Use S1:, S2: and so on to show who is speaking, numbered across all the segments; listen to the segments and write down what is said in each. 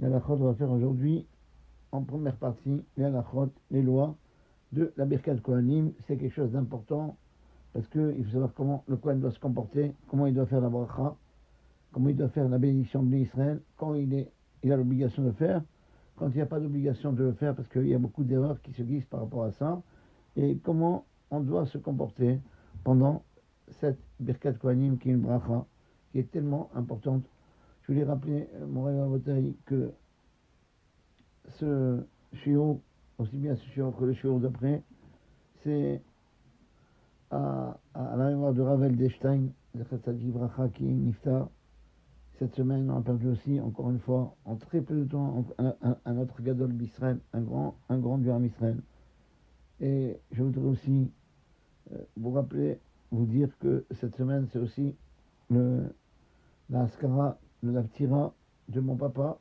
S1: Les halachot, on va faire aujourd'hui, en première partie, les halachot, les lois de la Birkat Kohanim. C'est quelque chose d'important parce qu'il faut savoir comment le Kohen doit se comporter, comment il doit faire la bracha, comment il doit faire la bénédiction de Israël, quand il a l'obligation de le faire, quand il n'y a pas d'obligation de le faire, parce qu'il y a beaucoup d'erreurs qui se glissent par rapport à ça, et comment on doit se comporter pendant cette Birkat Kohanim qui est une bracha, qui est tellement importante. Je voulais rappeler, mon rêve à Botaï, que ce shiur, aussi bien ce shiur que le shiur d'après, c'est à la mémoire de Ravel Destein, Bracha qui est niftar. Cette semaine, on a perdu aussi, encore une fois, en très peu de temps, un autre Gadol d'Israël, un grand du Ham Israël. Et je voudrais aussi vous rappeler, vous dire que cette semaine, c'est aussi la Haskara, le Laftira de mon papa,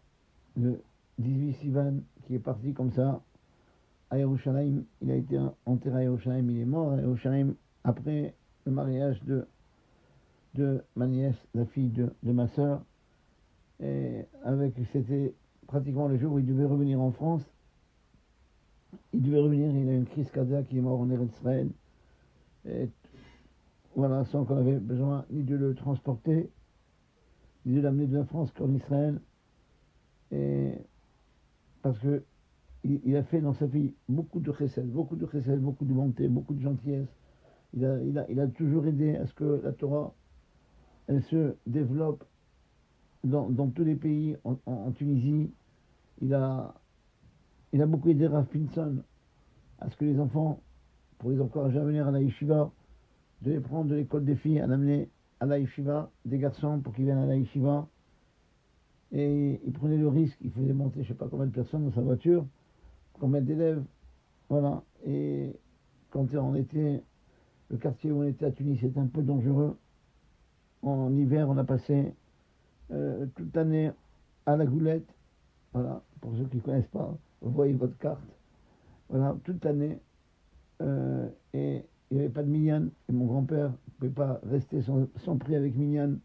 S1: le 18 Sivan, qui est parti comme ça à Yerushalayim. Il a été enterré à Yerushalayim, il est mort à Yerushalayim après le mariage de ma nièce, la fille de ma sœur. Et c'était pratiquement le jour où il devait revenir en France. Il devait revenir, il a eu une crise cardiaque, il est mort en Eretz Israël. Et voilà, sans qu'on avait besoin ni de le transporter, ni de l'amener de la France qu'en Israël. Et parce que il a fait dans sa vie beaucoup de chesed, beaucoup de bonté, beaucoup de gentillesse. Il a toujours aidé à ce que la Torah, elle se développe dans tous les pays. En Tunisie, il a beaucoup aidé Rav Pinson à ce que les enfants, pour les encourager à venir à la yeshiva, de les prendre de l'école des filles, à l'amener à la yeshiva, des garçons pour qu'ils viennent à la yeshiva. Et il prenait le risque, il faisait monter je ne sais pas combien de personnes dans sa voiture, combien d'élèves, voilà. Et quand on était, le quartier où on était à Tunis était un peu dangereux. En hiver, on a passé toute l'année à la Goulette, voilà, pour ceux qui ne connaissent pas, vous voyez votre carte, voilà, toute l'année, et il n'y avait pas de minyan, et mon grand-père ne pouvait pas rester sans prix avec minyan.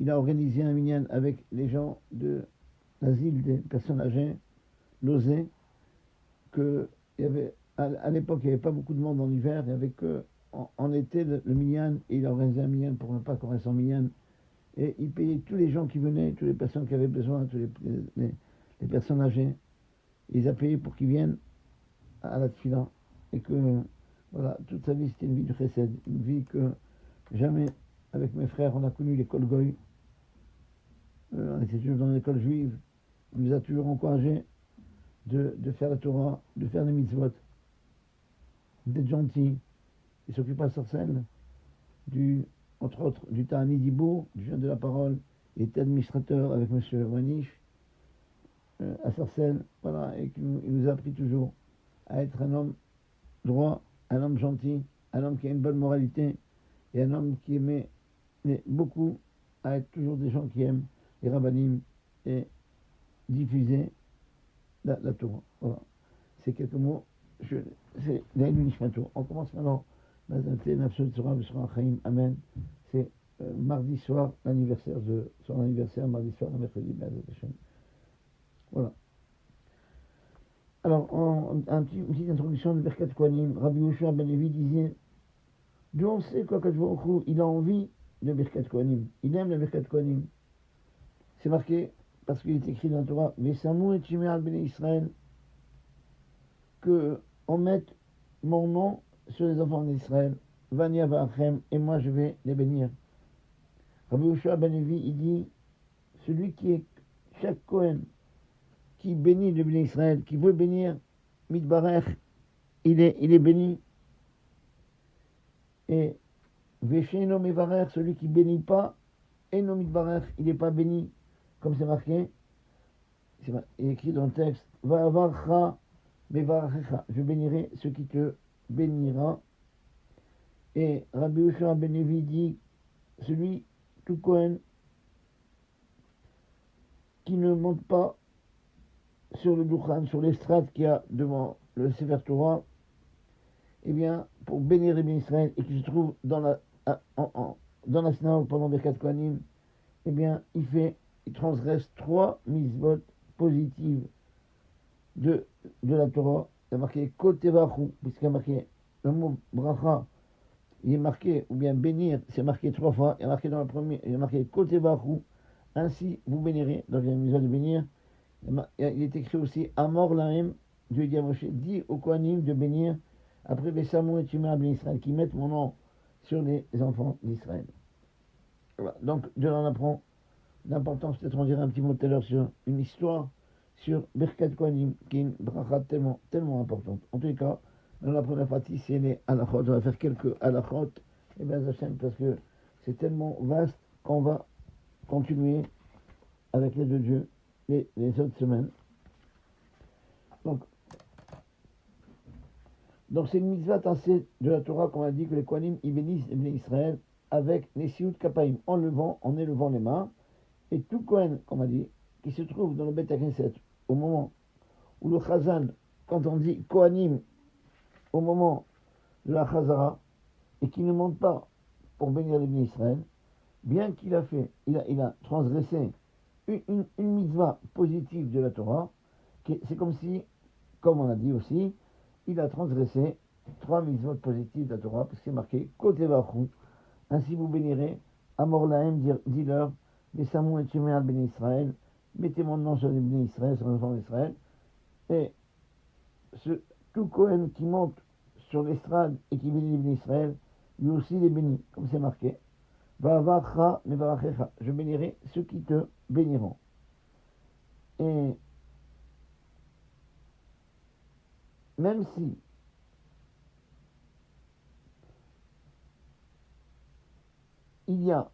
S1: Il a organisé un minyan avec les gens de l'asile des personnes âgées, l'osé, que il y avait, à l'époque, il n'y avait pas beaucoup de monde en hiver, il n'y avait que en été le minyan, et il a organisé un minyan pour ne pas qu'on reste en minyan. Et il payait tous les gens qui venaient, toutes les personnes qui avaient besoin, toutes les personnes âgées. Il les a payés pour qu'ils viennent à la tfila. Et que, voilà, toute sa vie, c'était une vie de chesed. Une vie que jamais, avec mes frères, on a connu l'école Goy. On était toujours dans l'école juive. Il nous a toujours encouragés de faire la Torah, de faire les mitzvot, d'être gentil. Il s'occupe à Sarcelles entre autres, du Ta'ani Dibour, du jeune de la parole. Il était administrateur avec M. Wanish à Sarcelles, voilà, et il nous a appris toujours à être un homme droit, un homme gentil, un homme qui a une bonne moralité, et un homme qui aimait beaucoup à être toujours des gens qui aiment les rabbanim et diffuser la Torah. Voilà. C'est quelques mots, c'est Leilou Nishmato. On commence maintenant. Amen. C'est mardi soir, son anniversaire, mardi soir, mercredi, voilà. Alors, une petite introduction de Birkat Kohanim. Rabbi Yoshua Ben Levi disait, d'où on sait qu'Akadosh Baruch Hu, il a envie de Birkat Kohanim. Il aime la Birkat Kohanim. C'est marqué, parce qu'il est écrit dans la Torah, Vesamou et Shime'al Bnei Israël, qu'on mette mon nom sur les enfants d'Israël, Vania Va'achem, et moi je vais les bénir. Rabbi Yoshua Ben Levi, il dit, celui qui est chaque Kohen, qui bénit le béni Israël, qui veut bénir Mitbarech, il est béni. Et Vesheno Mevarech, celui qui bénit pas, Eno Mitbarech, il n'est pas béni, comme c'est marqué, c'est écrit dans le texte, Va'avarcha Mevarecha, je bénirai ce qui te bénira. Et Rabbi Yoshua Ben Levi dit, celui, tout Kohen, qui ne monte pas sur le Dukhan, sur l'estrade qu'il y a devant le Sefer Torah, eh bien, pour bénir les bénis Israël, et qui se trouve dans la synagogue pendant Birkat Kohanim, eh bien, il transgresse 3 mitzvot positive de la Torah, il y a marqué Kotevachu, puisqu'il y a marqué le mot bracha, il est marqué, ou bien bénir, c'est marqué 3 fois, il y a marqué dans le premier, il y a marqué Kotevachu, ainsi vous bénirez, donc il y a une mise de bénir, il est écrit aussi Amor Lahem, Dieu dit à Moshe, dis aux Kohanim de bénir, après les Samou et Tumah ben Israël, qui mettent mon nom sur les enfants d'Israël. Voilà. Donc Dieu en apprend l'importance, peut-être on dirait un petit mot tout à l'heure sur une histoire sur Birkat Kohanim, qui est une bracha tellement, tellement importante. En tous les cas, dans la première partie, c'est les halachot. On va faire quelques halachot, et bien Hachem, parce que c'est tellement vaste qu'on va continuer avec l'aide de Dieu les autres semaines. Donc c'est une mitzvah tassée de la Torah qu'on a dit que les Kohanim ils bénissent les Bnei Israël avec les Siout Kapaim, en élevant les mains. Et tout Kohen, comme on a dit, qui se trouve dans le Beth HaKnesset, au moment où le Chazan, quand on dit Kohanim, au moment de la Chazara, et qui ne monte pas pour bénir les Bnei Israël, bien qu'il a fait, il a transgressé une mitzvah positive de la Torah, c'est comme si, comme on a dit aussi, il a transgressé 3 mitzvot positives de la Torah, parce que c'est marqué Kotevachu, ainsi vous bénirez, Amor Lahem, dis-leur, les Samou et Tumah ben Israël, mettez mon nom sur les Bnei Israël, sur les enfants d'Israël, et tout Kohen qui monte sur l'estrade et qui bénit les Bnei Israël, lui aussi les bénit, comme c'est marqué. Va'avacha mevarachecha, je bénirai ceux qui te béniront. Et même si il y a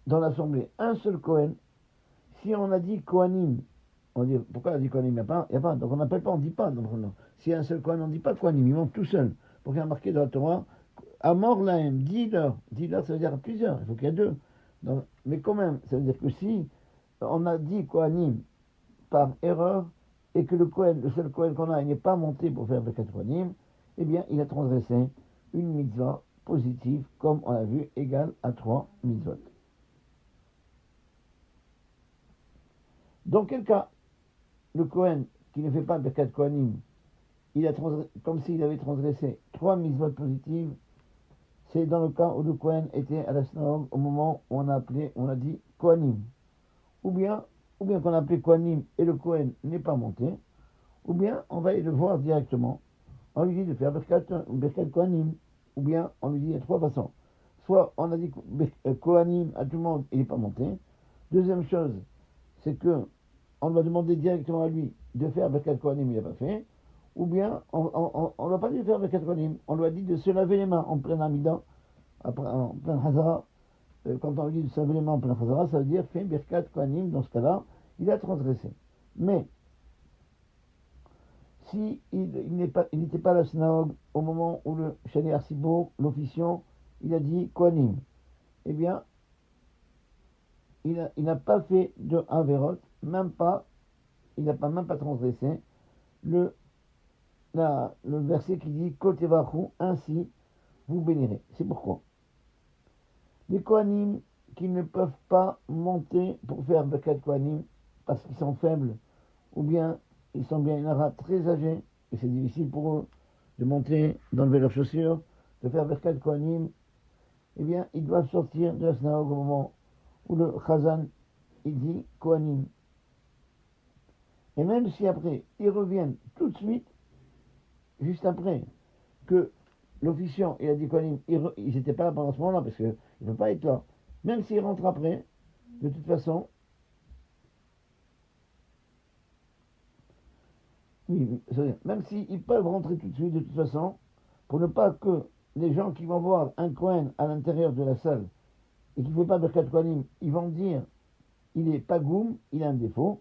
S1: dans l'assemblée un seul Kohen, si on a dit Kohanim, on dit pourquoi on a dit Kohanim, il n'y a pas, donc on n'appelle pas, on ne dit pas. Donc s'il y a un seul Kohen, on ne dit pas Kohanim, il monte tout seul. Pour qu'il y ait marqué dans la Torah, Amor Lahem, dis-leur, ça veut dire plusieurs, il faut qu'il y ait 2. Donc, mais quand même, ça veut dire que si on a dit Kohanim par erreur, et que le seul Kohen qu'on a, il n'est pas monté pour faire Birkat Kohanim, eh bien, il a transgressé une mitzvah positive, comme on a vu, égale à 3 mitzvot. Dans quel cas, le Kohen qui ne fait pas Birkat Kohanim, il a comme s'il avait transgressé 3 mitzvot positives, c'est dans le cas où le Kohen était à la synagogue au moment où on a dit Kohanim. Ou bien qu'on a appelé Kohanim et le Kohen n'est pas monté, ou bien on va aller le voir directement. On lui dit de faire Birkat Kohanim, ou bien on lui dit il y a 3 façons. Soit on a dit Kohanim à tout le monde, il n'est pas monté. Deuxième chose, c'est que on va demander directement à lui de faire Birkat Kohanim, il n'a pas fait. Ou bien on ne va pas lui faire Birkat Kohanim, on lui a dit de se laver les mains en plein Amida, en plein Hazara. Quand on lui dit de se laver les mains en plein Hazara, ça veut dire fait Birkat Kohanim, dans ce cas-là, il a transgressé. Mais si il n'était pas à la synagogue au moment où le Shani Arsibo, l'officiant, il a dit Kohanim, eh bien, il n'a pas fait de Averot, il n'a même pas transgressé le verset qui dit Kotevachu, ainsi vous bénirez. C'est pourquoi les Kohanim qui ne peuvent pas monter pour faire Birkat Kohanim parce qu'ils sont faibles, ou bien ils sont bien très âgés, et c'est difficile pour eux de monter, d'enlever leurs chaussures, de faire Birkat Kohanim, eh bien ils doivent sortir de la synagogue au moment où le Chazan il dit Kohanim. Et même si après ils reviennent tout de suite, juste après que l'officiant il a dit Kohanim, ils n'étaient pas là pendant ce moment-là parce qu'ils ne peuvent pas être là. Même s'ils rentrent après, de toute façon, oui, même s'ils peuvent rentrer tout de suite, de toute façon, pour ne pas que les gens qui vont voir un Kohen à l'intérieur de la salle et qui ne fait pas Birkat Kohanim, ils vont dire il est pagoum, il a un défaut,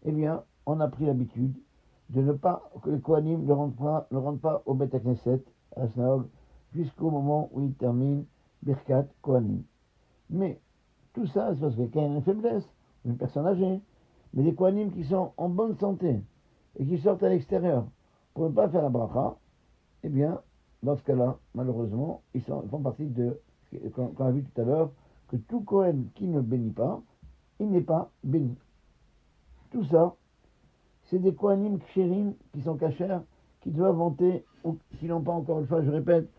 S1: eh bien, on a pris l'habitude de ne pas que les Kohanim ne rentrent pas au Beth HaKnesset, à la synagogue, jusqu'au moment où ils terminent Birkat Kohanim. Mais tout ça, c'est parce que quelqu'un a une faiblesse, une personne âgée. Mais les Kohanim qui sont en bonne santé et qui sortent à l'extérieur pour ne pas faire la bracha, eh bien, dans ce cas-là, malheureusement, ils font partie de, qu'on a vu tout à l'heure, que tout Kohen qui ne bénit pas, il n'est pas béni. Tout ça, c'est des Kohanim kshérim qui sont cachers, qui doivent vanter, ou qui n'ont pas, encore une fois, je répète,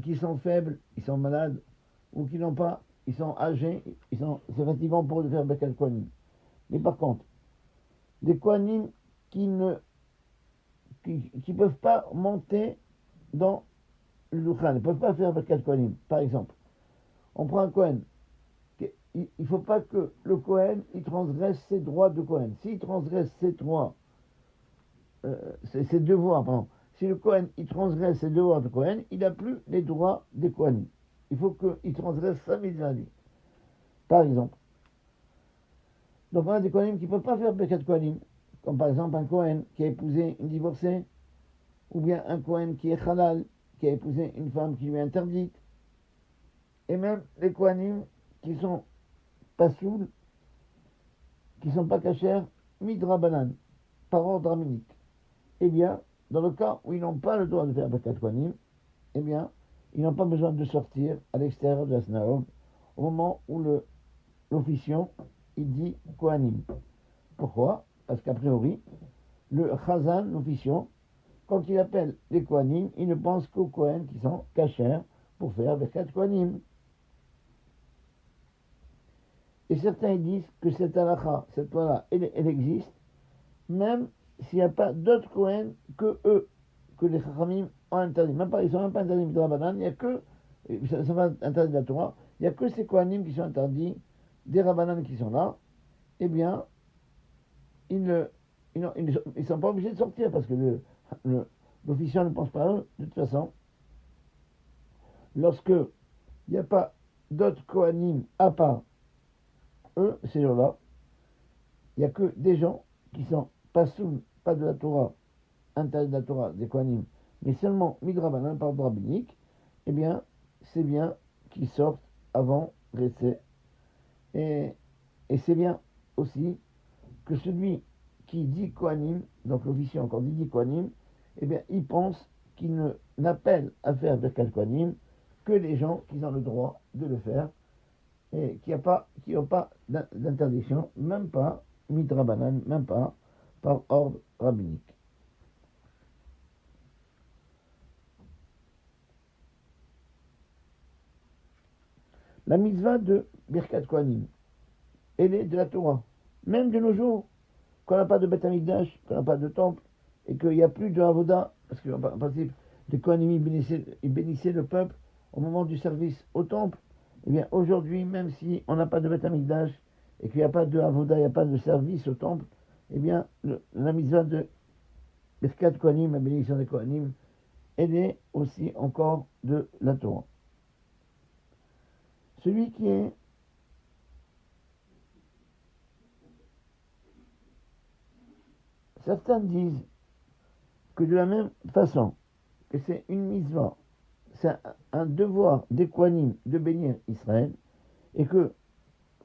S1: qui sont faibles, ils sont malades, ou qui n'ont pas, ils sont âgés, c'est fatigant pour eux de faire Birkat Kohanim. Mais par contre, des Kohanim qui peuvent pas monter dans le Luchan, ils ne peuvent pas faire Birkat Kohanim. Par exemple, on prend un Kohen, il ne faut pas que le Kohen, il transgresse ses droits de Kohen. S'il transgresse ses droits, ses devoirs, pardon, si le Kohen, il transgresse ses devoirs de Kohen, il n'a plus les droits des Kohanim. Il faut qu'il transgresse sa mitzvah. Par exemple. Donc on a des Kohanim qui ne peuvent pas faire Birkat Kohanim, comme par exemple un Kohen qui a épousé une divorcée, ou bien un Kohen qui est halal, qui a épousé une femme qui lui est interdite, et même les Kohanim qui sont pas souls, qui ne sont pas cachers, midrabanan, par ordre rabbinique. Eh bien, dans le cas où ils n'ont pas le droit de faire Birkat Kohanim, eh bien, ils n'ont pas besoin de sortir à l'extérieur de la synagogue au moment où l'officiant il dit Kohanim. Pourquoi? Parce qu'a priori, le Chazan, l'officiant, quand il appelle les Kohanim, il ne pense qu'aux Kohen qui sont cachers pour faire Birkat Kohanim. Et certains disent que cette halakha, cette loi-là, elle existe, même s'il n'y a pas d'autres Kohen que eux, que les Chachamim ont interdit. Même pas, ils ne sont même pas interdits de la banane, il n'y a que, ça va interdit de la Torah, il n'y a que ces Kohanim qui sont interdits, des Rabbanan qui sont là, eh bien, ils ne sont pas obligés de sortir parce que l'officiant ne pense pas à eux. De toute façon, lorsque il n'y a pas d'autres Kohanim à part eux, ces gens-là, il n'y a que des gens qui sont pas sous, pas de la Torah, interdits de la Torah, des Kohanim, mais seulement midrabanan, par ordre rabbinique, eh bien, c'est bien qu'ils sortent avant Ressé. Et c'est bien aussi que celui qui dit Kohanim, donc l'officier encore dit Kohanim, eh bien, il pense qu'il n'appelle à faire Birkat Kohanim que les gens qui ont le droit de le faire et qui n'ont pas d'interdiction, même pas midrabanan, même pas par ordre rabbinique. La mitzvah de Birkat Kohanim, elle est de la Torah. Même de nos jours, qu'on n'a pas de Beth Amikdash, qu'on n'a pas de temple, et qu'il n'y a plus de Avoda, parce qu'en principe, les Kohanim ils bénissaient le peuple au moment du service au temple. Eh bien, aujourd'hui, même si on n'a pas de Beth Amikdash, et qu'il n'y a pas de Avoda, il n'y a pas de service au temple, eh bien, la mitzvah de Birkat Kohanim, la bénédiction des Kohanim, elle est aussi encore de la Torah. Celui qui est certains disent que de la même façon que c'est une mitzvah, c'est un devoir des Kohanim de bénir Israël, et que,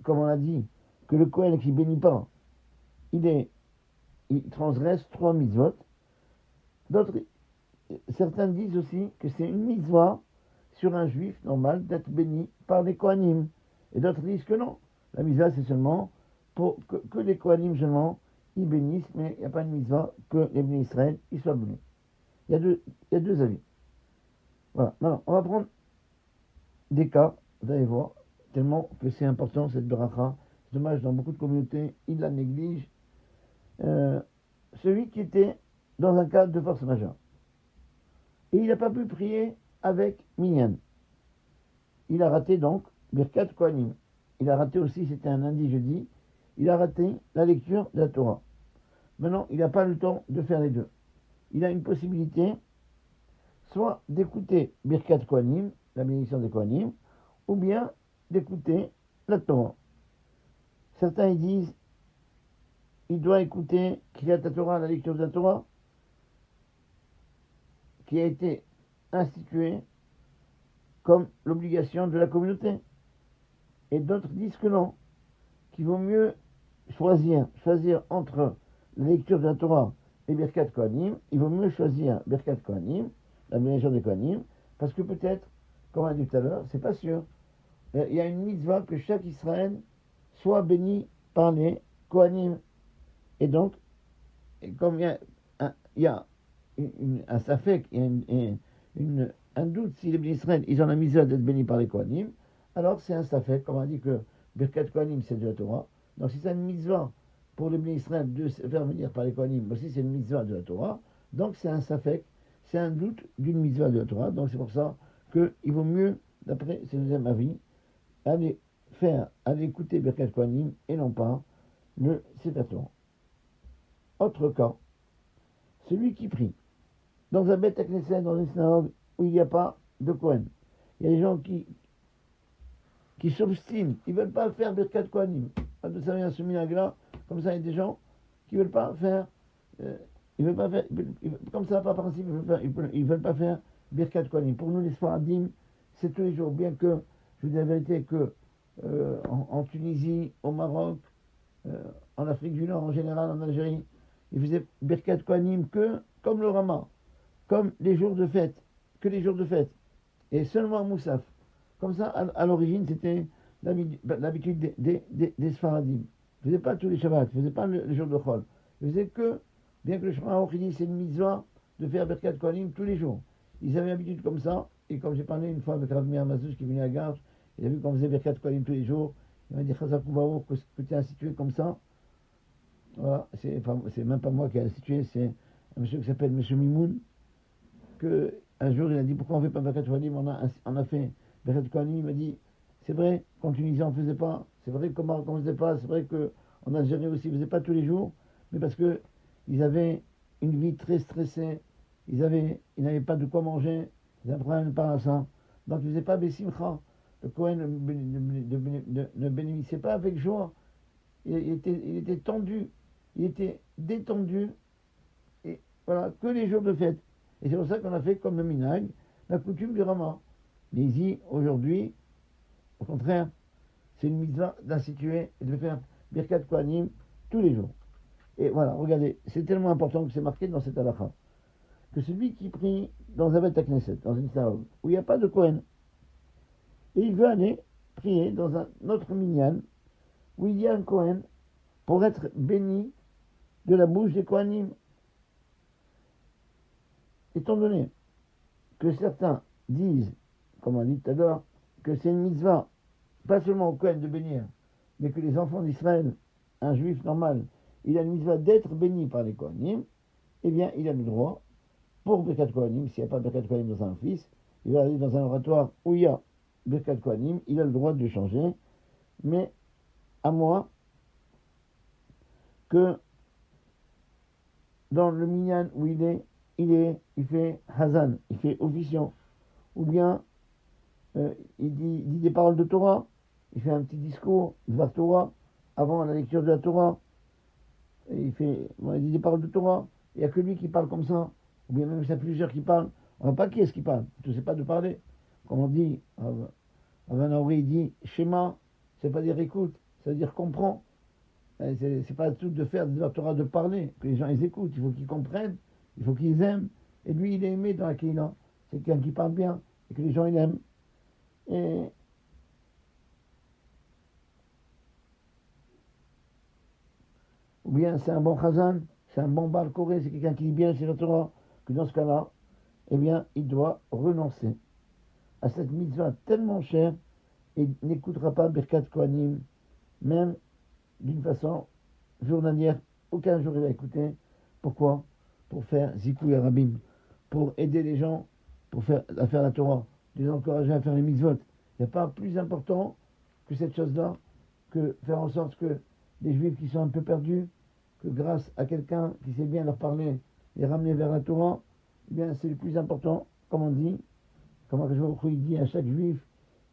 S1: comme on l'a dit, que le Kohen qui bénit pas, il transgresse 3 mitzvot. Certains disent aussi que c'est une mitzvah sur un juif normal d'être béni par les Kohanim. Et d'autres disent que non. La mitzvah, c'est seulement pour que les Kohanim seulement ils bénissent, mais il n'y a pas de mitzvah que les bénis Israël ils soient bénis. Il y a deux avis. Voilà. Maintenant, on va prendre des cas, vous allez voir, tellement que c'est important cette bracha. C'est dommage, dans beaucoup de communautés, ils la négligent. Celui qui était dans un cas de force majeure. Et il n'a pas pu prier avec Minyan. Il a raté donc Birkat Kohanim. Il a raté aussi, c'était un lundi jeudi, il a raté la lecture de la Torah. Maintenant, il n'a pas le temps de faire les deux. Il a une possibilité, soit d'écouter Birkat Kohanim, la bénédiction des Kohanim, ou bien d'écouter la Torah. Certains ils disent, il doit écouter Kriyat Torah, la lecture de la Torah, qui a été instituée comme l'obligation de la communauté. Et d'autres disent que non, qu'il vaut mieux choisir entre la lecture de la Torah et Birkat Kohanim. Il vaut mieux choisir Birkat Kohanim, la bénédiction des Kohanim, parce que peut-être, comme on a dit tout à l'heure, c'est pas sûr. Il y a une mitzvah que chaque Israël soit béni par les Kohanim. Et donc, comme il y a un safek, un doute si les bénis Israël, ils ont la misère d'être bénis par les Kohanim, alors c'est un safek, comme on dit que Birkat Kohanim c'est de la Torah. Donc si c'est une mitzvah pour les bénis Israël de se faire venir par les Kohanim, aussi c'est une mitzvah de la Torah, donc c'est un safek, c'est un doute d'une mitzvah de la Torah, donc c'est pour ça qu'il vaut mieux, d'après ce deuxième avis, aller écouter Birkat Kohanim et non pas le Sefer Torah. Autre cas, celui qui prie dans un Beth Knesset, dans une synagogue où il n'y a pas de Kohen. Il y a des gens qui s'obstinent, ils ne veulent pas faire Birkat Kohanim. Vous savez, un minhag-là, comme ça, il y a des gens qui ne veulent pas faire, comme ça, par principe, ils ne veulent pas faire Birkat Kohanim. Pour nous, les Sfaradim, c'est tous les jours, bien que, je vous dis la vérité, que en Tunisie, au Maroc, en Afrique du Nord en général, en Algérie, ils faisaient Birkat Kohanim que comme le Rama, comme les jours de fête, que les jours de fête, et seulement à Moussaf. Comme ça, à l'origine, c'était l'habitude des Sfaradim. Ils ne faisaient pas tous les Shabbats, ils ne faisaient pas le jour de Chol. Ils faisaient que, bien que le Shema Aruch dit c'est une mitzvah de faire Birkat Kohanim tous les jours. Ils avaient l'habitude comme ça, et comme j'ai parlé une fois avec Rav Meir Mazouch qui est venu à Garges, il a vu qu'on faisait Birkat Kohanim tous les jours, il m'a dit Chazak Ubaou, que tu es institué comme ça. Voilà, c'est même pas moi qui ai institué, c'est un monsieur qui s'appelle M. Mimoun, que un jour il a dit pourquoi on ne fait pas Birkat Kohanim, on a fait Birkat Kohanim, il m'a dit c'est vrai qu'en Tunisie on ne faisait pas, c'est vrai qu'au Maroc on ne faisait pas, c'est vrai qu'en Algérie aussi on ne faisait pas tous les jours, mais parce que ils avaient une vie très stressée, ils n'avaient pas de quoi manger, ils avaient un problème par à ça, donc ils ne faisaient pas Bessimcha. Le Kohen ne bénéficiait pas avec joie, il était tendu, il était détendu, et voilà, que les jours de fête. Et c'est pour ça qu'on a fait comme le minag, la coutume du Rama. Mais ici, aujourd'hui, au contraire, c'est une mitzvah d'instituer et de faire Birkat Kohanim tous les jours. Et voilà, regardez, c'est tellement important que c'est marqué dans cette halakha, que celui qui prie dans un Beth Knesset, dans une synagogue, où il n'y a pas de Kohen, et il veut aller prier dans un autre minyan, où il y a un Kohen, pour être béni de la bouche des Kohanim. Étant donné que certains disent, comme on dit tout à l'heure, que c'est une mitzvah, pas seulement au Kohen de bénir, mais que les enfants d'Israël, un juif normal, il a une mitzvah d'être béni par les Kohanim, eh bien, il a le droit, pour Birkat Kohanim, s'il n'y a pas Birkat Kohanim dans un office, il va aller dans un oratoire où il y a Birkat Kohanim, il a le droit de changer, mais à moi que dans le minyan où il fait Hazan, il fait officiant, ou bien il dit des paroles de Torah, il fait un petit discours de la Torah avant la lecture de la Torah, et il dit des paroles de Torah, il n'y a que lui qui parle comme ça, ou bien même s'il y a plusieurs qui parlent, on ne voit pas qui est-ce qui parle, tu ne sais pas de parler. Comme on dit, Avan Auri dit Shema, c'est pas dire écoute, ça veut dire comprends. C'est pas tout de faire de la Torah de parler, que les gens ils écoutent, il faut qu'ils comprennent, il faut qu'ils aiment, et lui il est aimé dans la Kéina, c'est quelqu'un qui parle bien, et que les gens ils aiment. Et ou bien c'est un bon Chazan, c'est un bon Baal Koré, c'est quelqu'un qui lit bien sur la Torah, que dans ce cas-là, eh bien, il doit renoncer à cette mitzvah tellement chère et n'écoutera pas Birkat Kohanim, même d'une façon journalière. Aucun jour il va écouter. Pourquoi? Pour faire Zikou Arabim, pour aider les gens à faire la Torah, les encourager à faire les mitzvot. Il n'y a pas plus important que cette chose-là, que faire en sorte que les juifs qui sont un peu perdus, que grâce à quelqu'un qui sait bien leur parler, les ramener vers la Torah, eh bien c'est le plus important, comme on dit, comme il dit à chaque juif,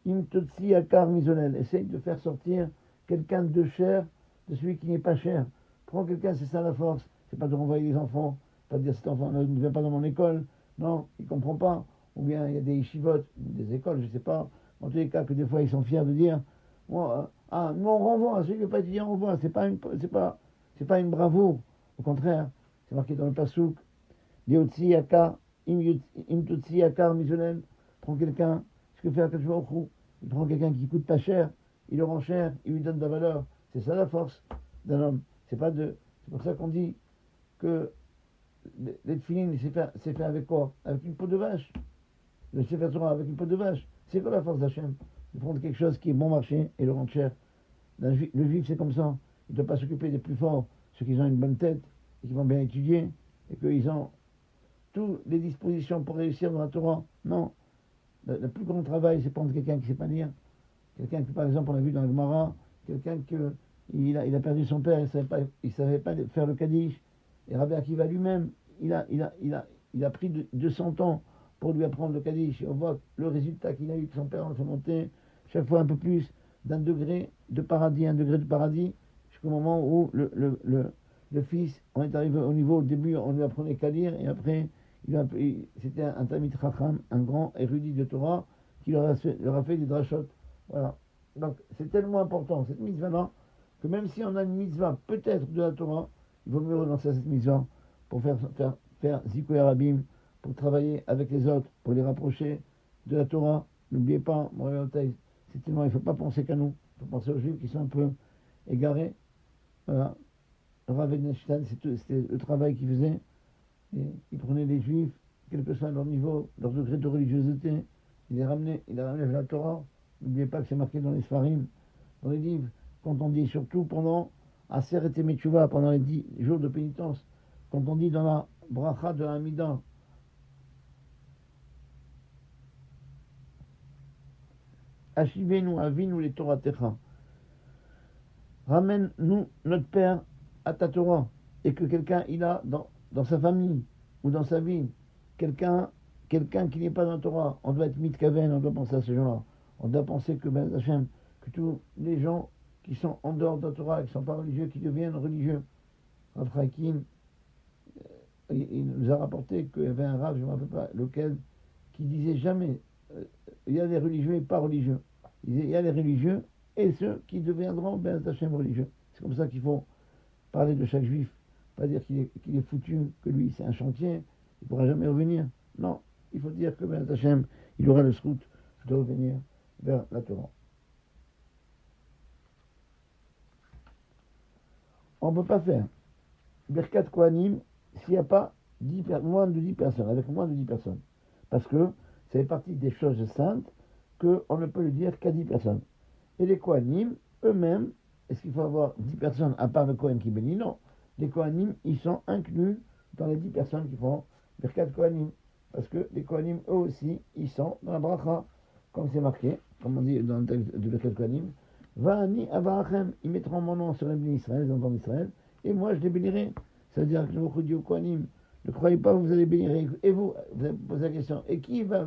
S1: Im Totsi Akar Mizonel, essaye de faire sortir quelqu'un de cher de celui qui n'est pas cher. Prends quelqu'un, c'est ça la force, c'est pas de renvoyer les enfants, pas de dire cet enfant ne vient pas dans mon école, non, il comprend pas, ou bien il y a des yeshivot, des écoles, je sais pas, en tous les cas que des fois ils sont fiers de dire, nous on renvoie, celui qui ne veut pas étudier on renvoie, c'est pas une bravoure, au contraire, c'est marqué dans le pasouk, Liotsi Akar, Im Totsi Akar Mizonel, prends quelqu'un, ce que fait Akadosh Baruch Hu, il prend quelqu'un qui coûte pas cher, il le rend cher, il lui donne de la valeur. C'est ça la force d'un homme. C'est pour ça qu'on dit que les tefilines, c'est fait avec quoi? Avec une peau de vache. Le Sefer Torah avec une peau de vache. C'est quoi la force d'Hachem? De prendre quelque chose qui est bon marché et le rendre cher. Le juif, c'est comme ça. Il ne doit pas s'occuper des plus forts, ceux qui ont une bonne tête et qui vont bien étudier et qu'ils ont toutes les dispositions pour réussir dans la Torah. Non. Le plus grand travail, c'est prendre quelqu'un qui ne sait pas lire. Quelqu'un qui, par exemple, on l'a vu dans le Gemara, quelqu'un qui il a perdu son père, il ne savait pas faire le Kaddish. Et Rabbi Akiva lui-même, il a pris 200 ans pour lui apprendre le Kaddish. Et on voit le résultat qu'il a eu, que son père en fait monter chaque fois un peu plus d'un degré de paradis, jusqu'au moment où le fils, on est arrivé au niveau, au début, on lui apprenait qu'à lire, et après, c'était un Talmid Chacham, un grand érudit de Torah, qui leur a fait des drachot. Voilà. Donc, c'est tellement important, cette mitzvah-là, que même si on a une mitzvah, peut-être de la Torah, il vaut mieux renoncer à cette mitzvah pour faire Zikoué Rabim, pour travailler avec les autres, pour les rapprocher de la Torah. N'oubliez pas, c'est tellement, il ne faut pas penser qu'à nous, il faut penser aux Juifs qui sont un peu égarés. Voilà. Rav Edenstein, c'était le travail qu'il faisait. Et il prenait les Juifs, quel que soit leur niveau, leur degré de religiosité, il les ramenait vers la Torah. N'oubliez pas que c'est marqué dans les Sfarim, dans les livres, quand on dit surtout pendant Aseret et Metshuva, pendant les 10 jours de pénitence, quand on dit dans la bracha de Hamida, Ashivenu avinu les Torah Techa, ramène-nous notre Père à ta Torah, et que quelqu'un il a dans sa famille ou dans sa vie quelqu'un qui n'est pas dans la Torah, on doit être mitkaven, on doit penser à ces gens-là, on doit penser que Ben Hashem, que tous les gens qui sont en dehors de la Torah, qui ne sont pas religieux, qui deviennent religieux. Rav Hakim, il nous a rapporté qu'il y avait un Rav, je ne me rappelle pas lequel, qui disait jamais il y a les religieux et pas religieux. Il disait il y a les religieux et ceux qui deviendront Ben Hashem religieux. C'est comme ça qu'il faut parler de chaque juif. Pas dire qu'il est foutu, que lui c'est un chantier, il ne pourra jamais revenir. Non, il faut dire que Ben Hashem, il aura le srout de revenir vers la Torah. On ne peut pas faire Birkat Kohanim s'il n'y a pas moins de 10 personnes, avec moins de 10 personnes. Parce que ça fait partie des choses saintes qu'on ne peut le dire qu'à 10 personnes. Et les Kohanim, eux-mêmes, est-ce qu'il faut avoir 10 personnes à part le Kohen qui bénit? Non. Les Kohanim, ils sont inclus dans les 10 personnes qui font Birkat Kohanim. Parce que les Kohanim, eux aussi, ils sont dans la bracha, comme c'est marqué, comme on dit dans le texte de Birkat Kohanim. Va'ani avarachem, ils mettront mon nom sur les bénis Israël, les enfants d'Israël, et moi je les bénirai. C'est-à-dire que je dis aux Kohanim, ne croyez pas que vous allez bénir. Et vous allez poser la question, et qui va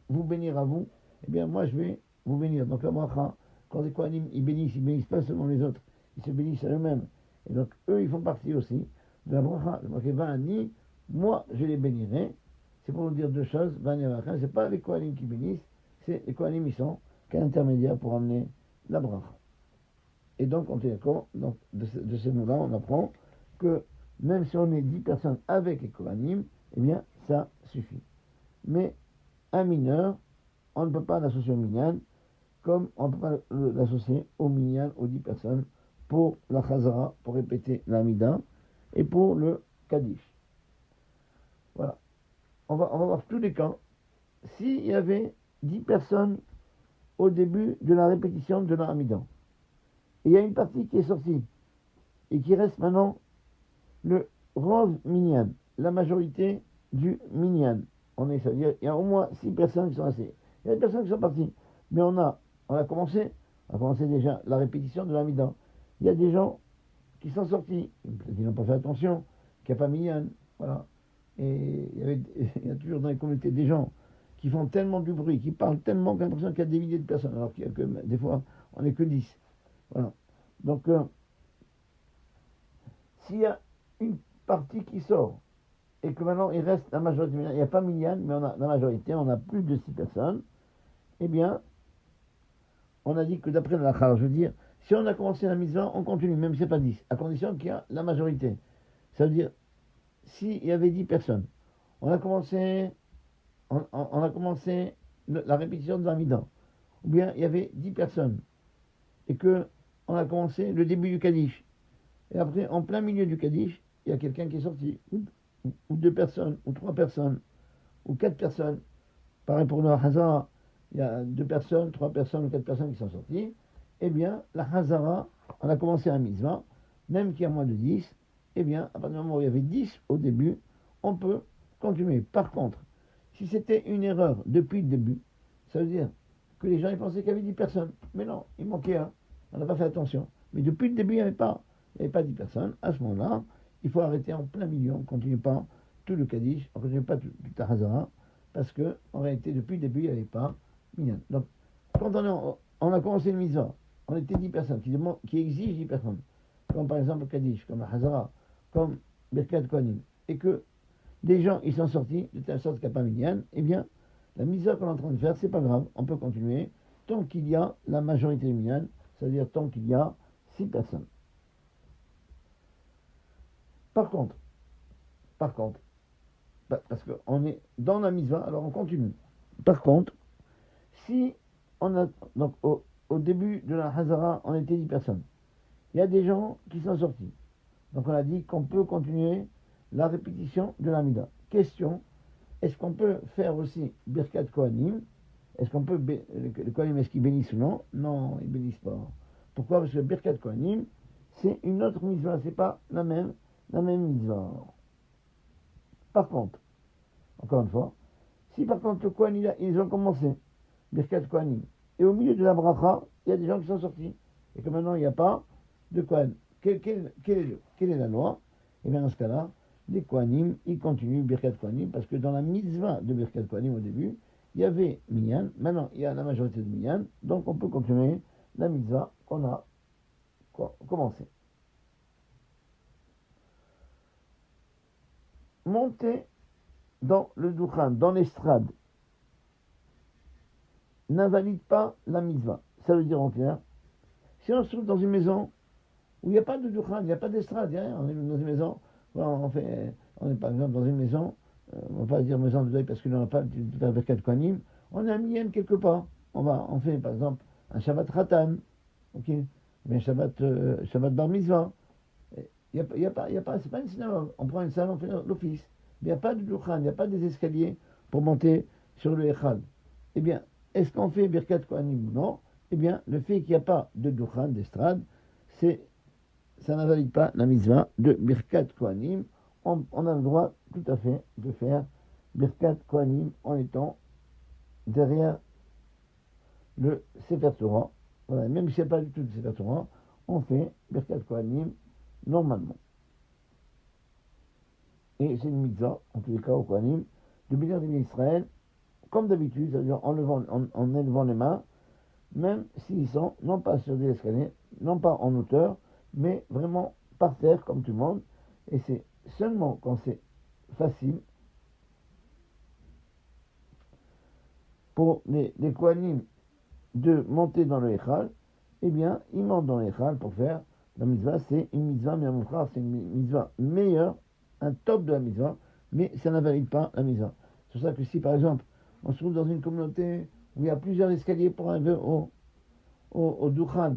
S1: vous bénir à vous? Eh bien, moi je vais vous bénir. Donc la bracha, quand les Kohanim, ils bénissent pas seulement les autres, ils se bénissent à eux-mêmes. Et donc eux, ils font partie aussi de la bracha. Le marqué Va'ani, moi je les bénirai. C'est pour nous dire deux choses. Va'ani avarachem, c'est pas les Kohanim qui bénissent, c'est les Kohanim, ils sont qu'un intermédiaire pour amener la bracha. Et donc, on est d'accord, donc, de ces mots-là, on apprend que même si on est 10 personnes avec les Kohanim, eh bien, ça suffit. Mais un mineur, on ne peut pas l'associer au minyan, comme on ne peut pas l'associer au minyan, aux 10 personnes, pour la chazara, pour répéter l'amida, et pour le kaddish. Voilà. On va voir tous les cas. S'il y avait 10 personnes au début de la répétition de l'amida, et il y a une partie qui est sortie, et qui reste maintenant le rov minyan, la majorité du minyan. Il y a au moins 6 personnes qui sont restées. Il y a des personnes qui sont parties. Mais on a commencé déjà la répétition de l'amida. Il y a des gens qui sont sortis, qui n'ont pas fait attention, qui n'ont pas minyan. Voilà. Et il y a toujours dans les communautés des gens qui font tellement du bruit, qui parlent tellement qu'on a l'impression qu'il y a des milliers de personnes, alors qu'il y a que, des fois, on n'est que 10. Voilà. Donc, s'il y a une partie qui sort, et que maintenant il reste la majorité, il n'y a pas minyan, mais on a la majorité, on a plus de 6 personnes, eh bien, on a dit que d'après la Lachar, je veux dire, si on a commencé la mitzvah, on continue, même si ce n'est pas 10, à condition qu'il y a la majorité. Ça veut dire, s'il y avait 10 personnes, on a commencé la répétition de l'Amida, ou bien il y avait 10 personnes, et que on a commencé le début du Kaddish, et après, en plein milieu du Kaddish, il y a quelqu'un qui est sorti, ou 2 personnes, ou 3 personnes, ou 4 personnes. Pareil pour le Hazara, il y a 2 personnes, 3 personnes ou 4 personnes qui sont sorties. Eh bien, la Hazara, on a commencé un mitzvah, même qu'il y a moins de 10, eh bien, à partir du moment où il y avait 10 au début, on peut continuer. Par contre, si c'était une erreur depuis le début, ça veut dire que les gens ils pensaient qu'il y avait 10 personnes. Mais non, il manquait un. On n'a pas fait attention. Mais depuis le début, il n'y avait pas 10 personnes. À ce moment-là, il faut arrêter en plein milieu. On ne continue pas tout le Kaddish, on ne continue pas tout la Hazara, parce qu'en réalité, depuis le début, il n'y avait pas Minyan. Donc, quand on a commencé le mitzvah, on était 10 personnes qui exigent 10 personnes, comme par exemple le Kaddish, comme la Hazara, comme Birkat Kohanim, et que des gens ils sont sortis de telle sorte qu'il n'y a pas Minyan, eh bien, la mitzvah qu'on est en train de faire, c'est pas grave, on peut continuer tant qu'il y a la majorité de Minyan, c'est-à-dire tant qu'il y a 6 personnes. Par contre, parce qu'on est dans la mitzvah, alors on continue. Par contre, si on a, donc au début de la Hazara, on était 10 personnes, il y a des gens qui sont sortis. Donc on a dit qu'on peut continuer la répétition de la Mida. Question, est-ce qu'on peut faire aussi Birkat Kohanim? Est-ce qu'on peut, le Kohanim, est-ce qu'ils bénissent ou non? Non, ils bénissent pas. Pourquoi? Parce que Birkat Kohanim, c'est une autre mitzvah, c'est pas la même mitzvah. Par contre, encore une fois, si par contre le Kohen, ils ont commencé Birkat Kohanim, et au milieu de la bracha, il y a des gens qui sont sortis, et que maintenant il n'y a pas de Kohen, quelle est la loi? Et bien dans ce cas-là, les Kohanim, ils continuent Birkat Kohanim, parce que dans la mitzvah de Birkat Kohanim au début, il y avait Minyan, maintenant il y a la majorité de Minyan, donc on peut continuer la mitzvah qu'on a commencé. Monter dans le Dukhan, dans l'estrade, n'invalide pas la mitzvah. Ça veut dire en clair, si on se trouve dans une maison où il n'y a pas de Dukhan, il n'y a pas d'estrade, on est dans une maison, on est par exemple dans une maison, on va pas dire maison de deuil parce qu'il n'y en a pas de Birkat Kohanim, on a un Minyan quelque part. On fait par exemple un Shabbat Khatan, ok, ou un Shabbat Bar Mitzvah. Il n'y a pas, c'est pas une synagogue. On prend une salle, on fait l'office. Il n'y a pas de Dukhan, il n'y a pas des escaliers pour monter sur le Echad. Eh bien, est-ce qu'on fait Birkat Kohanim ou non? Eh bien, le fait qu'il n'y a pas de Dukhan, d'estrade, ça n'invalide pas la mitzvah de Birkat Kohanim. On a le droit tout à fait de faire Birkat Kohanim en étant derrière le Sefer Torah. Voilà, même s'il n'y a pas du tout de Sefer Torah, on fait Birkat Kohanim normalement. Et c'est une mitzvah, en tous les cas au Kohanim, de bénir les Israël, comme d'habitude, c'est-à-dire en élevant les mains, même s'ils sont non pas sur des escaliers, non pas en hauteur, mais vraiment par terre comme tout le monde. Et c'est seulement quand c'est facile pour les Kohanim de monter dans le Echal, eh bien, ils montent dans le Echal pour faire la mitzvah. C'est une mitzvah, mais à mon frère, c'est une mitzvah meilleure, un top de la mitzvah, mais ça n'invalide pas la mitzvah. C'est pour ça que si, par exemple, on se trouve dans une communauté où il y a plusieurs escaliers pour arriver au Dukhan,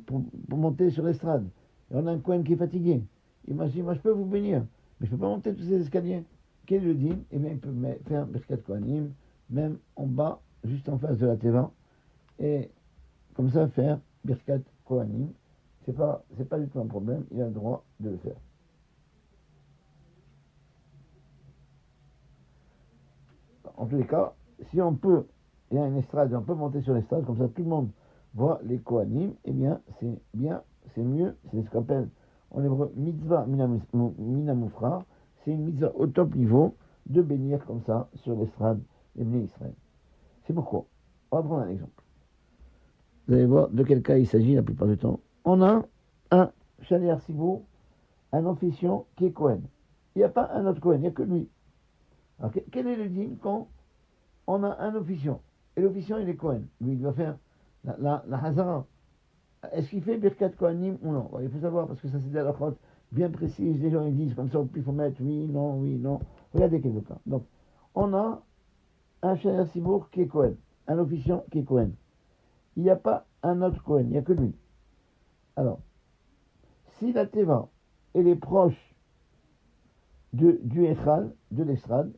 S1: pour monter sur l'estrade, et on a un Kohen qui est fatigué, il m'a dit, moi je peux vous bénir, mais je ne peux pas monter tous ces escaliers. Quel est le din? Eh bien, il peut faire Birkat Kohanim, même en bas, juste en face de la Teva, et comme ça faire Birkat Kohanim. C'est pas du tout un problème, il a le droit de le faire. En tous les cas, si on peut, il y a une estrade, on peut monter sur l'estrade, comme ça tout le monde voit les Kohanim, eh bien, c'est mieux, c'est ce qu'on appelle en hébreu mitzvah minamufra, c'est une mitzvah au top niveau de bénir comme ça sur l'estrade les Bnei Israël. C'est pourquoi. On va prendre un exemple. Vous allez voir de quel cas il s'agit la plupart du temps. On a un Shaliach Sibour, un officiant qui est Kohen. Il n'y a pas un autre Kohen, il n'y a que lui. Alors, quel est le din quand on a un officiant et l'officiant il est Kohen? Lui il doit faire la Hazara. Est-ce qu'il fait Birkat Kohanim ou non? Il faut savoir parce que ça c'est des halachot bien précises. Les gens ils disent comme ça il faut mettre oui, non. Regardez quelques cas. Donc on a un Shaliach Sibour qui est Kohen, un officiant qui est Kohen. Il n'y a pas un autre Kohen, il n'y a que lui. Alors, si la Teva elle est proche du Echal, de l'estrade,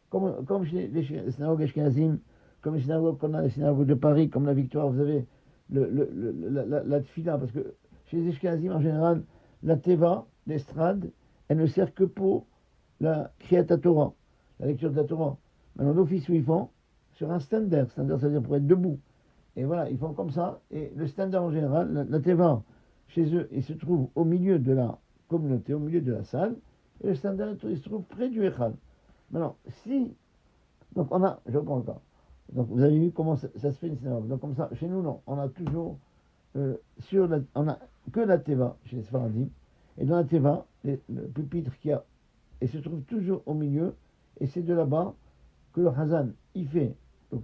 S1: comme chez les synagogues Ashkenazim, comme les synagogues qu'on a, les synagogues de Paris, comme la Victoire, vous avez la tfila, parce que chez les Ashkenazim, en général, la teva, l'estrade, elle ne sert que pour la Kriyat Torah, la lecture de la Torah. Maintenant, l'office où ils font, sur un standard, ça veut dire pour être debout. Et voilà, ils font comme ça, et le standard en général, la teva, chez eux, il se trouve au milieu de la communauté, au milieu de la salle, et le standard, il se trouve près du Echal. Maintenant, si. Donc, je reprends le cas. Donc, vous avez vu comment ça se fait une synagogue. Donc, comme ça, chez nous, non. On a toujours. On a que la Teva chez les Sfaradim. Et dans la Teva, le pupitre qu'il y a, il se trouve toujours au milieu. Et c'est de là-bas que le Hazan, il fait.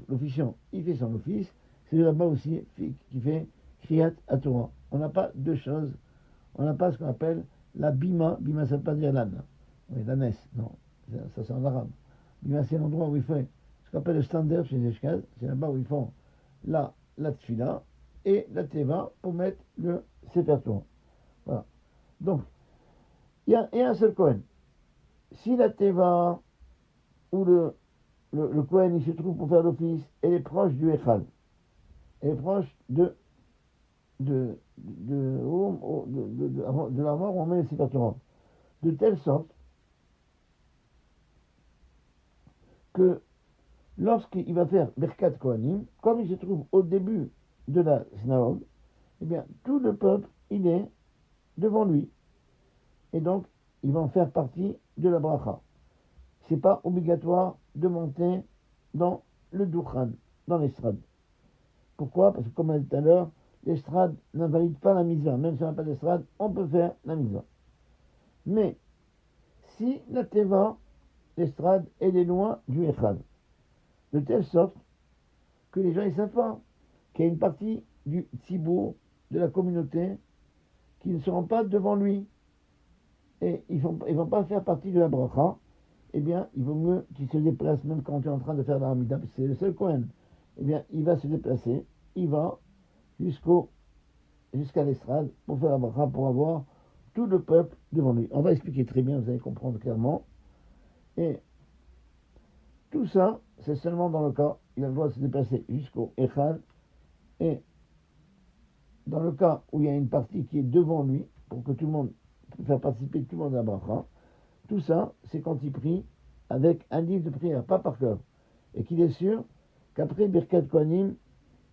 S1: L'officiant, il fait son office. C'est de là-bas aussi qu'il fait Kriyat Torah. On n'a pas deux choses. On n'a pas ce qu'on appelle la bima. Bima, ça ne veut pas dire l'âne. Oui, la messe. Non. Ça, c'est en arabe. Bima, c'est l'endroit où il fait ce qu'on appelle le standard chez les Eshkaz. C'est là-bas où ils font la tfila et la teva pour mettre le Sefer Torah. Voilà. Donc, il y a un seul Kohen. Si la teva ou le Kohen, il se trouve pour faire l'office, elle est proche du Echal. Elle est proche de la mort où on met le Sefer Torah. De telle sorte que lorsqu'il va faire Birkat Kohanim, comme il se trouve au début de la synagogue, eh bien, tout le peuple, il est devant lui. Et donc, ils vont faire partie de la bracha. C'est pas obligatoire de monter dans le Dukhan, dans l'estrade. Pourquoi? Parce que, comme on a dit tout à l'heure, l'estrade n'invalide pas la mitzvah. Même si on n'a pas d'estrade, on peut faire la mitzvah. Mais, si la teva, l'estrade, elle est loin du echad, de telle sorte que les gens ne savent pas qu'il y a une partie du tzibour, de la communauté, qui ne seront pas devant lui. Et ils ne vont pas faire partie de la bracha. Eh bien, il vaut mieux qu'il se déplace, même quand tu es en train de faire la Hamida, parce que c'est le seul Kohen. Eh bien, il va se déplacer, il va jusqu'à l'estrade pour faire la bracha, pour avoir tout le peuple devant lui. On va expliquer très bien, vous allez comprendre clairement. Et tout ça, c'est seulement dans le cas, il a le droit de se déplacer jusqu'au Echad. Et dans le cas où il y a une partie qui est devant lui, pour que tout le monde, pour faire participer tout le monde à la bracha, tout ça, c'est quand il prie avec un livre de prière, pas par cœur. Et qu'il est sûr qu'après Birkat Kohanim,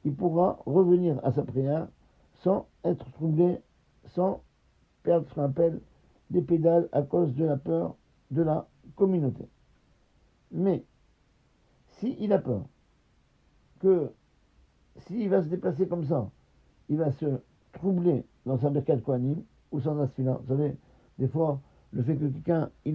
S1: il pourra revenir à sa prière sans être troublé, sans perdre ce qu'on appelle des pédales à cause de la peur de la communauté. Mais, s'il a peur que s'il va se déplacer comme ça, il va se troubler dans sa Birkat Kohanim ou sans asfila. Vous savez, des fois, le fait que quelqu'un il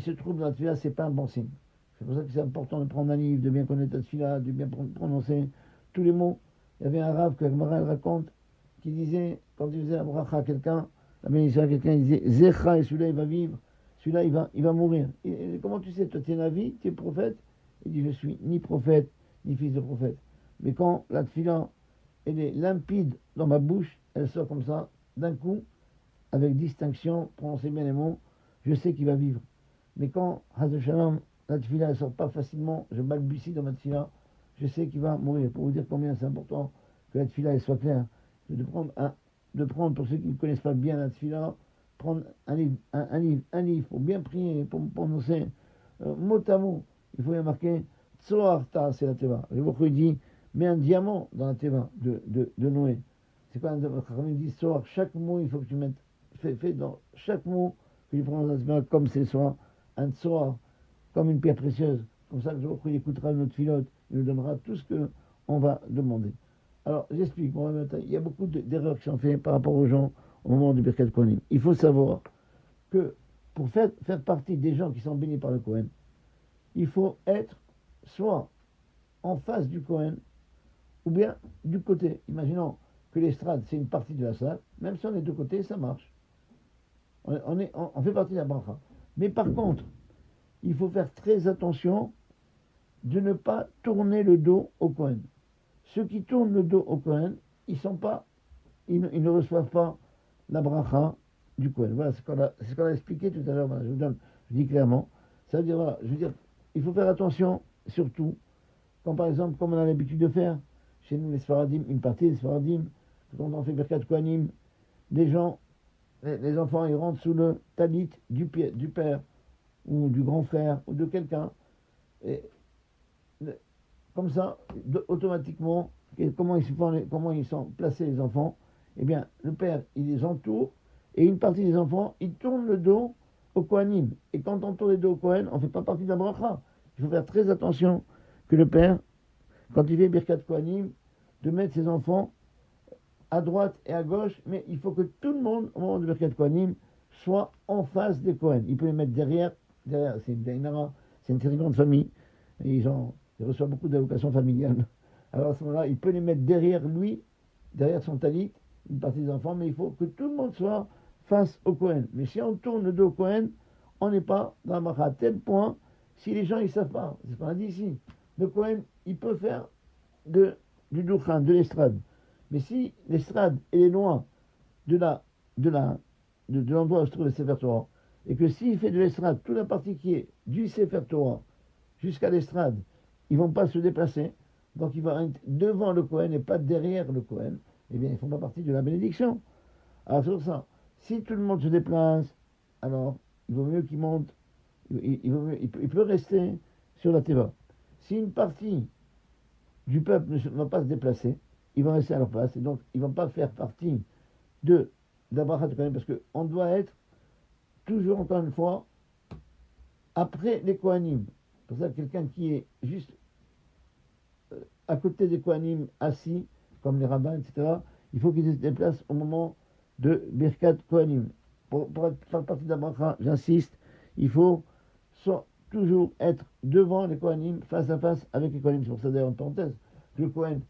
S1: se trouve dans la tfila, c'est pas un bon signe. C'est pour ça que c'est important de prendre un livre, de bien connaître la tfila, de bien prononcer tous les mots. Il y avait un rave que Gemara raconte qui disait, quand il faisait la bracha à quelqu'un, la bénédiction à quelqu'un, il disait Zecha, et celui-là il va vivre, celui-là il va mourir. Et comment tu sais, toi tu es Navi, tu es prophète? Il dit je suis ni prophète, ni fils de prophète. Mais quand la tfila, elle est limpide dans ma bouche, elle sort comme ça, d'un coup, avec distinction, prononcez bien les mots, je sais qu'il va vivre. Mais quand, Hazal Shalom, la tfila ne sort pas facilement, je balbutie dans ma tfila, je sais qu'il va mourir. Pour vous dire combien c'est important que la tfila soit claire. De prendre, pour ceux qui ne connaissent pas bien la tfila, prendre un livre pour bien prier, pour prononcer mot à mot. Il faut y marquer Tzoharta, c'est la teva. Le Bokh dit, mets un diamant dans la teva de Noé. C'est quoi un diamant? Il dit Tzohar, chaque mot, il faut que tu mettes, fais dans chaque mot que tu prononces la teva comme c'est soit un Tzohar, comme une pierre précieuse. Comme ça, le Bokh écoutera notre filote, il nous donnera tout ce qu'on va demander. Alors, j'explique. Il y a beaucoup d'erreurs qui sont faites par rapport aux gens au moment du Birkat Kohanim. Il faut savoir que pour faire partie des gens qui sont bénis par le Kohen, il faut être soit en face du Kohen, ou bien du côté. Imaginons que l'estrade, c'est une partie de la salle. Même si on est de côté, ça marche. On fait partie de la bracha. Mais par contre, il faut faire très attention de ne pas tourner le dos au Kohen. Ceux qui tournent le dos au Kohen, ils ne reçoivent pas la bracha du Kohen. Voilà c'est ce qu'on a expliqué tout à l'heure. Voilà, je dis clairement. Ça veut dire, voilà, je veux dire, il faut faire attention, surtout, quand par exemple, comme on a l'habitude de faire, chez nous les Sfaradim, une partie des Sfaradim, quand on fait Birkat Kohanim, les gens, les enfants, ils rentrent sous le talit du père, ou du grand frère, ou de quelqu'un. Et comme ça, automatiquement, comment ils sont placés les enfants, eh bien, le père, il les entoure, et une partie des enfants, ils tournent le dos au Kohanim. Et quand on tourne le dos au Kohen, on ne fait pas partie de la bracha. Il faut faire très attention que le père, quand il fait Birkat Kohanim, de mettre ses enfants à droite et à gauche, mais il faut que tout le monde, au moment de Birkat Kohanim, soit en face des Kohen. Il peut les mettre derrière c'est une très grande famille, et il reçoit beaucoup d'allocations familiales. Alors à ce moment-là, il peut les mettre derrière lui, derrière son talit, une partie des enfants, mais il faut que tout le monde soit face au Kohen. Mais si on tourne le dos au Kohen, on n'est pas dans la bracha. À tel point, si les gens ne savent pas, c'est ce qu'on a dit ici, le Kohen, il peut faire du Dukhan, de l'estrade. Mais si l'estrade est loin de l'endroit où se trouve le Sefer Torah, et que s'il fait de l'estrade, toute la partie qui est du Sefer Torah jusqu'à l'estrade, ils ne vont pas se déplacer, donc ils vont être devant le Kohen et pas derrière le Kohen, eh bien ils ne font pas partie de la bénédiction. Alors sur ça, si tout le monde se déplace, alors il vaut mieux qu'il monte, il peut rester sur la Teva. Si une partie du peuple ne va pas se déplacer, ils vont rester à leur place, et donc ils ne vont pas faire partie de d'Abraham Kohen, parce qu'on doit être toujours, encore une fois, après les Kohanim. Pour ça, quelqu'un qui est juste à côté des Kohanim assis, comme les rabbins, etc., il faut qu'ils se déplacent au moment de Birkat Kohanim. Pour faire partie d'Abraham, j'insiste, il faut toujours être devant les Kohanim, face à face avec les Kohanim. C'est pour ça d'ailleurs, en parenthèse, le Kohen,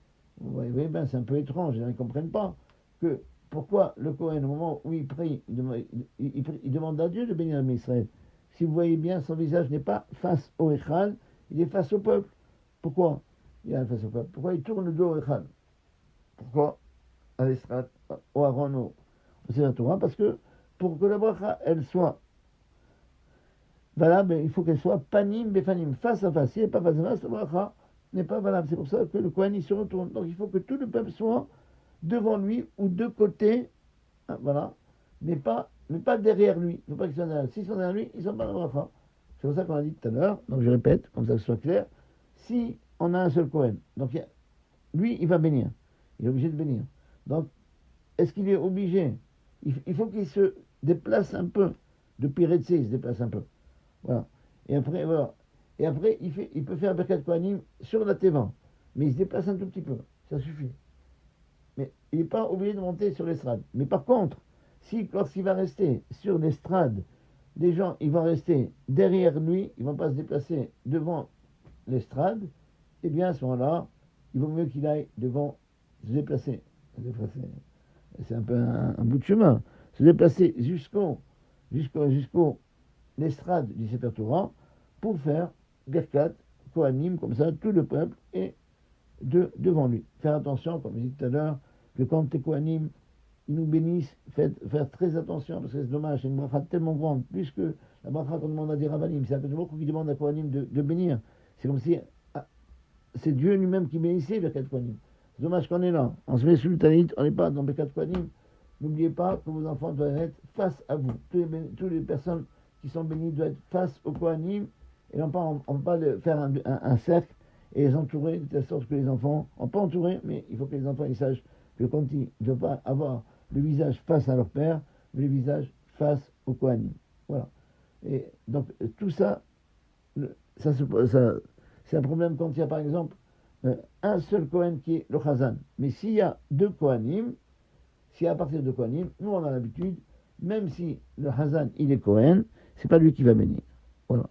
S1: vous voyez bien, c'est un peu étrange, ils ne comprennent pas que pourquoi le Kohen, au moment où il prie, il demande à Dieu de bénir Israël. Si vous voyez bien, son visage n'est pas face au Echal, il est face au peuple. Pourquoi il est face au peuple? Pourquoi il tourne le dos au Echal? Pourquoi à l'Estrat, au Aaron, au Sefer Torah? Parce que pour que la bracha, elle soit valable, il faut qu'elle soit panim befanim, face à face. Si elle n'est pas face à face, la bracha n'est pas valable. C'est pour ça que le Kohen, il se retourne. Donc il faut que tout le peuple soit devant lui ou de côté, hein, voilà, mais pas derrière lui. Il ne faut pas qu'ils soient derrière. S'ils sont derrière lui, ils sont pas dans la bracha. C'est pour ça qu'on a dit tout à l'heure, donc je répète, comme ça que ce soit clair, si on a un seul Kohen, donc lui, il va bénir. Il est obligé de bénir. Donc, est-ce qu'il est obligé? Il faut qu'il se déplace un peu. De Piretze, il se déplace un peu. Voilà. Et après, voilà. Et après, il peut faire Birkat Kohanim sur la Teva. Mais il se déplace un tout petit peu. Ça suffit. Mais il n'est pas obligé de monter sur l'estrade. Mais par contre, lorsqu'il va rester sur l'estrade, les gens, ils vont rester derrière lui, ils ne vont pas se déplacer devant l'estrade, eh bien à ce moment-là, il vaut mieux qu'il aille devant, se déplacer. C'est un peu un bout de chemin. Se déplacer jusqu'au l'estrade du Sefer Torah pour faire Birkat Kohanim, comme ça, tout le peuple est devant lui. Faire attention, comme je disais tout à l'heure, que quand les Kohanim ils nous bénissent, faire très attention, parce que c'est dommage, c'est une bracha tellement grande, plus que la bracha qu'on demande à des rabbanim, c'est un peu beaucoup qui demande à Kohanim de bénir. C'est comme si c'est Dieu lui-même qui bénissait Birkat Kohanim. C'est dommage qu'on est là, on se met sous le talit, on n'est pas dans Birkat Kohanim. N'oubliez pas que vos enfants doivent être face à vous. Toutes les personnes qui sont bénies doivent être face au Kohanim, et on ne peut pas faire un cercle et les entourer de telle sorte que les enfants, on peut entourer, mais il faut que les enfants ils sachent que quand ils ne doivent pas avoir le visage face à leur père, mais le visage face au Kohanim. Voilà. Et donc tout ça, c'est un problème quand il y a par exemple un seul Kohen qui est le Chazan. Mais s'il y a deux Kohanim, si à partir de Kohanim, nous on a l'habitude, même si le Chazan il est Kohen, c'est pas lui qui va bénir. Voilà.